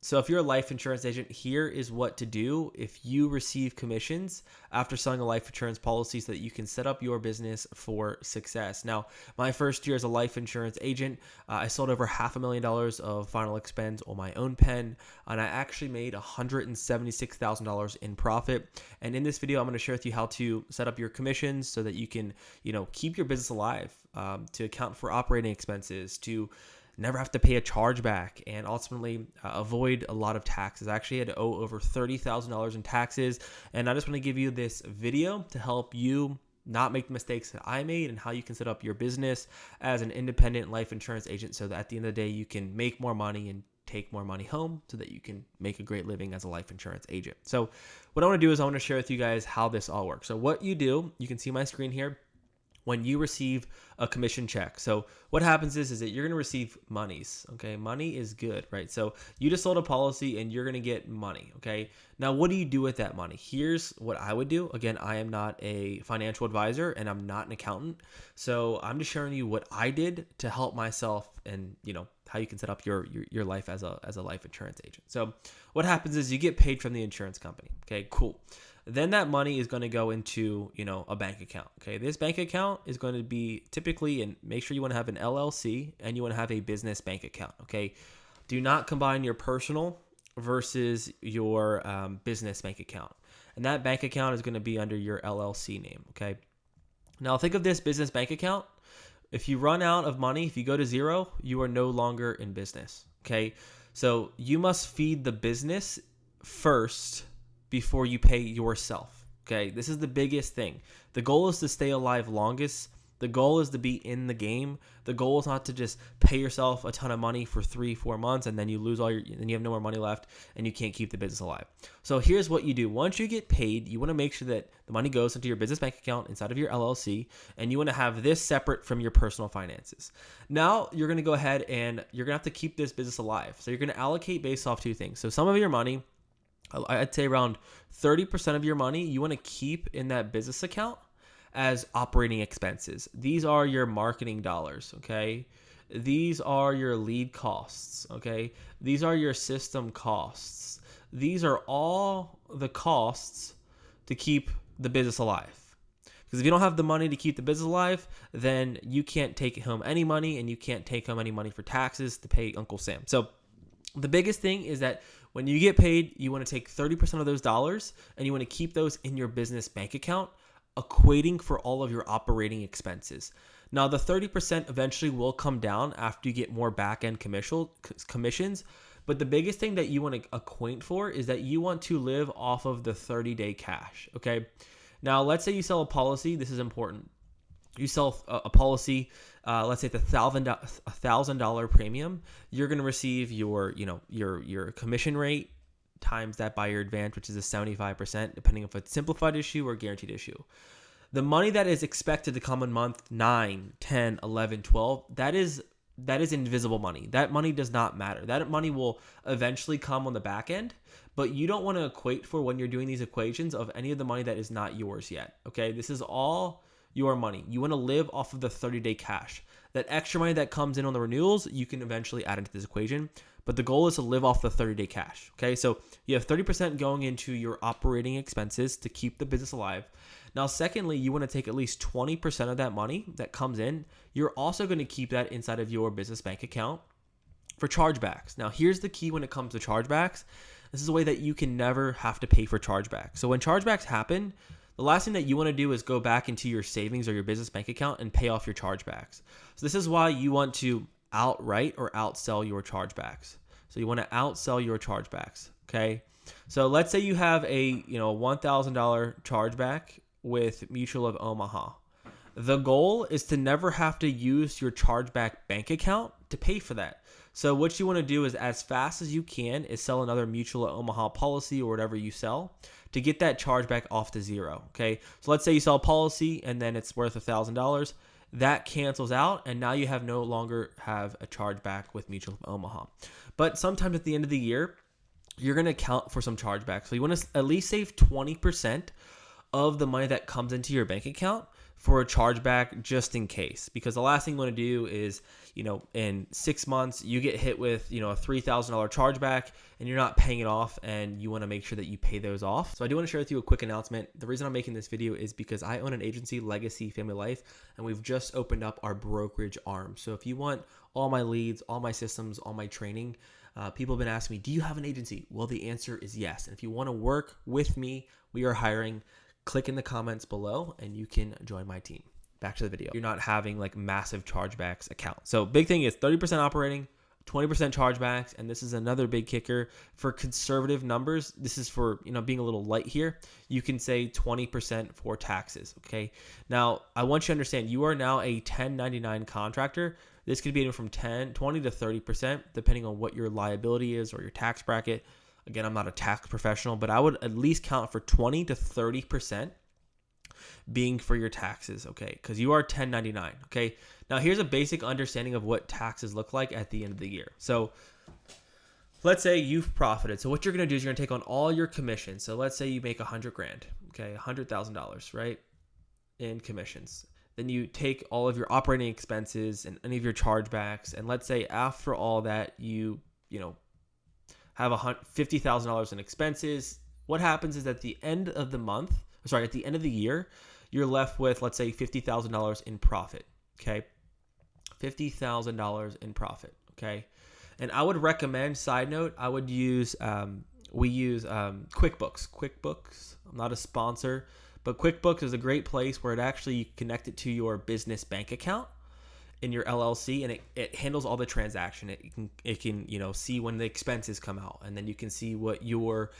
So if you're a life insurance agent, here is what to do if you receive commissions after selling a life insurance policy so that you can set up your business for success. Now, my first year as a life insurance agent, I sold over $500,000 of final expense on my own pen, and I actually made $176,000 in profit. And in this video, I'm going to share with you how to set up your commissions so that you can, keep your business alive, to account for operating expenses, to never have to pay a chargeback, and ultimately avoid a lot of taxes. I actually had to owe over $30,000 in taxes, and I just want to give you this video to help you not make the mistakes that I made and how you can set up your business as an independent life insurance agent so that at the end of the day you can make more money and take more money home so that you can make a great living as a life insurance agent. So what I want to do is I want to share with you guys how this all works. So what you do, you can see my screen here, when you receive a commission check. So what happens is that you're going to receive monies. Okay. Money is good, right? So you just sold a policy and you're going to get money. Okay. Now, what do you do with that money? Here's what I would do. Again, I am not a financial advisor and I'm not an accountant. So I'm just sharing you what I did to help myself and, how you can set up your life as a life insurance agent. So what happens is you get paid from the insurance company. Okay, cool. Then that money is going to go into, a bank account. Okay. This bank account is going to be typically, and make sure you want to have an LLC and you want to have a business bank account. Okay. Do not combine your personal versus your business bank account. And that bank account is going to be under your LLC name. Okay. Now think of this business bank account. If you run out of money, if you go to zero, you are no longer in business. Okay. So you must feed the business first before you pay yourself. Okay. This is the biggest thing. The goal is to stay alive longest. The goal is to be in the game. The goal is not to just pay yourself a ton of money for 3-4 months and then you lose then you have no more money left and you can't keep the business alive. So here's what you do. Once you get paid, you want to make sure that the money goes into your business bank account inside of your LLC, and you want to have this separate from your personal finances. Now you're going to go ahead and you're going to have to keep this business alive. So you're going to allocate based off two things. So some of your money, I'd say around 30% of your money, you want to keep in that business account as operating expenses. These are your marketing dollars, okay? These are your lead costs, okay? These are your system costs. These are all the costs to keep the business alive. Because if you don't have the money to keep the business alive, then you can't take home any money, and you can't take home any money for taxes to pay Uncle Sam. So the biggest thing is that when you get paid, you want to take 30% of those dollars and you want to keep those in your business bank account, equating for all of your operating expenses. Now, the 30% eventually will come down after you get more back-end commissions, but the biggest thing that you want to acquaint for is that you want to live off of the 30-day cash, okay? Now, let's say you sell a policy. This is important. You sell a policy, let's say it's $1,000 premium. You're going to receive your commission rate times that by your advance, which is a 75%, depending if it's simplified issue or guaranteed issue. The money that is expected to come in month 9, 10, 11, 12, that is invisible money. That money does not matter. That money will eventually come on the back end, but you don't want to equate for when you're doing these equations of any of the money that is not yours yet. Okay. This is all your money. You want to live off of the 30-day cash. That extra money that comes in on the renewals, you can eventually add into this equation, but the goal is to live off the 30-day cash. Okay. So you have 30% going into your operating expenses to keep the business alive. Now, secondly, you want to take at least 20% of that money that comes in. You're also going to keep that inside of your business bank account for chargebacks. Now, here's the key when it comes to chargebacks. This is a way that you can never have to pay for chargebacks. So when chargebacks happen, the last thing that you want to do is go back into your savings or your business bank account and pay off your chargebacks. So this is why you want to outright or outsell your chargebacks. So you want to outsell your chargebacks, okay? So let's say you have a $1,000 chargeback with Mutual of Omaha. The goal is to never have to use your chargeback bank account to pay for that. So what you want to do is, as fast as you can, is sell another Mutual of Omaha policy or whatever you sell to get that chargeback off to zero. Okay. So let's say you sell a policy and then it's worth $1,000. That cancels out, and now you no longer have a chargeback with Mutual of Omaha. But sometimes at the end of the year, you're going to account for some chargebacks. So you want to at least save 20% of the money that comes into your bank account for a chargeback just in case, because the last thing you want to do is, in 6 months you get hit with, a $3,000 chargeback and you're not paying it off, and you want to make sure that you pay those off. So I do want to share with you a quick announcement. The reason I'm making this video is because I own an agency, Legacy Family Life, and we've just opened up our brokerage arm. So if you want all my leads, all my systems, all my training, people have been asking me, do you have an agency? Well, the answer is yes. And if you want to work with me, we are hiring. Click in the comments below and you can join my team. Back to the video. You're not having like massive chargebacks account. So big thing is 30% operating, 20% chargebacks. And this is another big kicker for conservative numbers. This is for, being a little light here. You can say 20% for taxes. Okay. Now I want you to understand you are now a 1099 contractor. This could be anywhere from 20 to 30%, depending on what your liability is or your tax bracket. Again, I'm not a tax professional, but I would at least count for 20 to 30% being for your taxes, okay? Because you are 1099, okay? Now, here's a basic understanding of what taxes look like at the end of the year. So let's say you've profited. So what you're going to do is you're going to take on all your commissions. So let's say you make $100,000, okay? $100,000, right? In commissions. Then you take all of your operating expenses and any of your chargebacks. And let's say after all that, you have $50,000 in expenses. What happens is at the end of the year, you're left with, let's say, $50,000 in profit, okay? $50,000 in profit, okay? And I would recommend, side note, I would use, we use QuickBooks. QuickBooks, I'm not a sponsor, but QuickBooks is a great place where it actually connects it to your business bank account in your LLC, and it handles all the transaction. It can see when the expenses come out, and then you can see what your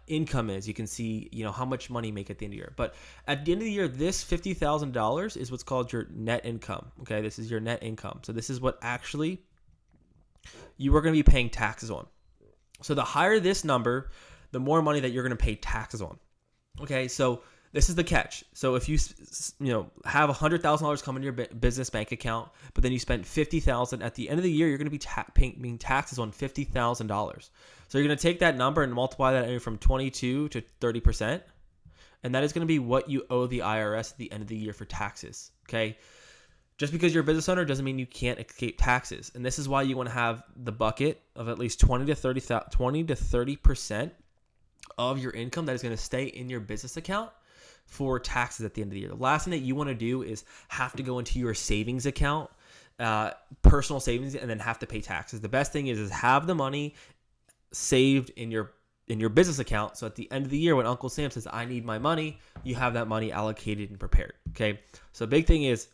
income is. You can see how much money you make at the end of the year. But at the end of the year, this $50,000 is what's called your net income. Okay, this is your net income. So this is what actually you are going to be paying taxes on. So the higher this number, the more money that you're going to pay taxes on. Okay, so this is the catch. So if you have $100,000 come in your business bank account, but then you spent $50,000 at the end of the year, you're going to be paying taxes on $50,000. So you're going to take that number and multiply that anywhere from 22 to 30%, and that is going to be what you owe the IRS at the end of the year for taxes. Okay, just because you're a business owner doesn't mean you can't escape taxes, and this is why you want to have the bucket of at least 20 to 30% of your income that is going to stay in your business account for taxes at the end of the year. The last thing that you want to do is have to go into your savings account, personal savings, and then have to pay taxes. The best thing is have the money saved in your business account. So at the end of the year, when Uncle Sam says, I need my money, you have that money allocated and prepared. Okay. So the big thing is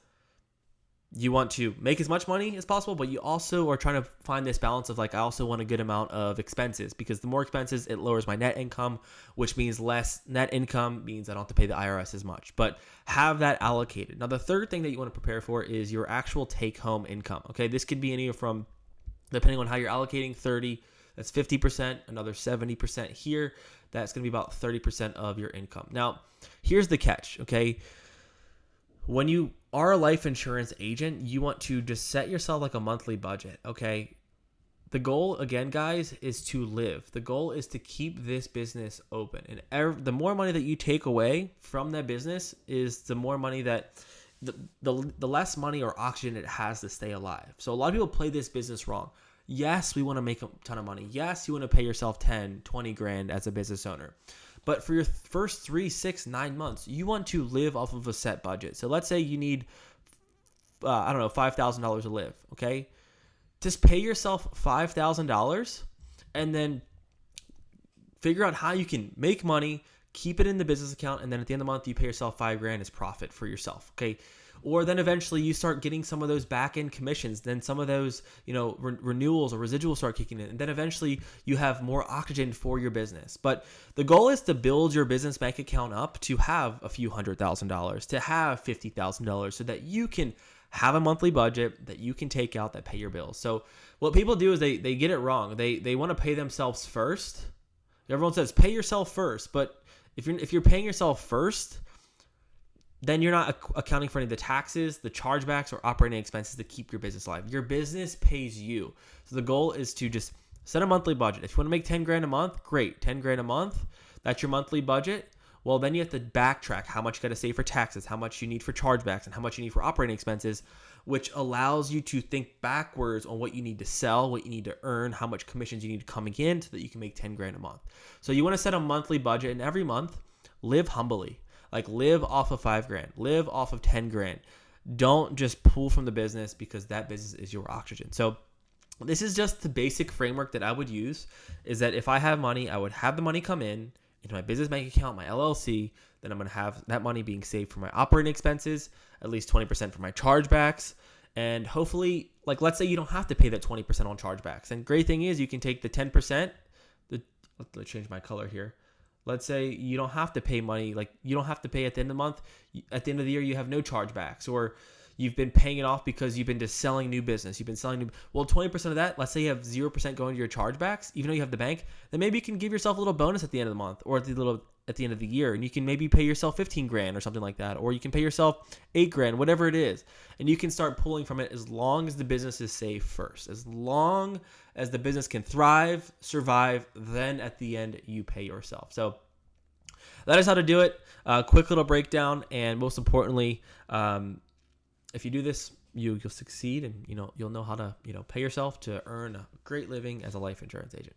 you want to make as much money as possible, but you also are trying to find this balance of like, I also want a good amount of expenses, because the more expenses, it lowers my net income, which means less net income means I don't have to pay the IRS as much, but have that allocated. Now, the third thing that you want to prepare for is your actual take home income. Okay. This could be anywhere from, depending on how you're allocating, 30, that's 50%, another 70% here. That's going to be about 30% of your income. Now, here's the catch. Okay. When you are a life insurance agent, you want to just set yourself like a monthly budget, okay? The goal, again, guys, is to live. The goal is to keep this business open. And the more money that you take away from that business is the more money that, the less money or oxygen it has to stay alive. So a lot of people play this business wrong. Yes, we want to make a ton of money. Yes, you want to pay yourself 10, 20 grand as a business owner. But for your first 3, 6, 9 months, you want to live off of a set budget. So let's say you need, $5,000 to live, okay? Just pay yourself $5,000 and then figure out how you can make money, keep it in the business account, and then at the end of the month, you pay yourself $5 grand as profit for yourself, okay? Or then eventually you start getting some of those back-end commissions. Then some of those, renewals or residuals start kicking in. And then eventually you have more oxygen for your business. But the goal is to build your business bank account up to have a few $100,000, to have $50,000, so that you can have a monthly budget that you can take out that pay your bills. So what people do is they get it wrong. They want to pay themselves first. Everyone says pay yourself first. But if you're paying yourself first, then you're not accounting for any of the taxes, the chargebacks, or operating expenses to keep your business alive. Your business pays you. So the goal is to just set a monthly budget. If you want to make 10 grand a month, great. 10 grand a month, that's your monthly budget. Well, then you have to backtrack how much you got to save for taxes, how much you need for chargebacks, and how much you need for operating expenses, which allows you to think backwards on what you need to sell, what you need to earn, how much commissions you need coming in so that you can make 10 grand a month. So you want to set a monthly budget, and every month live humbly. Like live off of 5 grand, live off of 10 grand. Don't just pull from the business because that business is your oxygen. So this is just the basic framework that I would use, is that if I have money, I would have the money come in into my business bank account, my LLC, then I'm going to have that money being saved for my operating expenses, at least 20% for my chargebacks. And hopefully, like, let's say you don't have to pay that 20% on chargebacks. And great thing is you can take the 10%, let's change my color here. Let's say you don't have to pay money, like you don't have to pay at the end of the month. At the end of the year, you have no chargebacks, or you've been paying it off because you've been just selling new business. You've been selling new. Well, 20% of that, let's say you have 0% going to your chargebacks, even though you have the bank, then maybe you can give yourself a little bonus at the end of the month, or at the end of the year, and you can maybe pay yourself 15 grand or something like that, or you can pay yourself 8 grand, whatever it is. And you can start pulling from it as long as the business is safe first. As long as the business can thrive, survive, then at the end you pay yourself. So that is how to do it. Quick little breakdown, and most importantly, if you do this, you'll succeed, and you'll know how to pay yourself to earn a great living as a life insurance agent.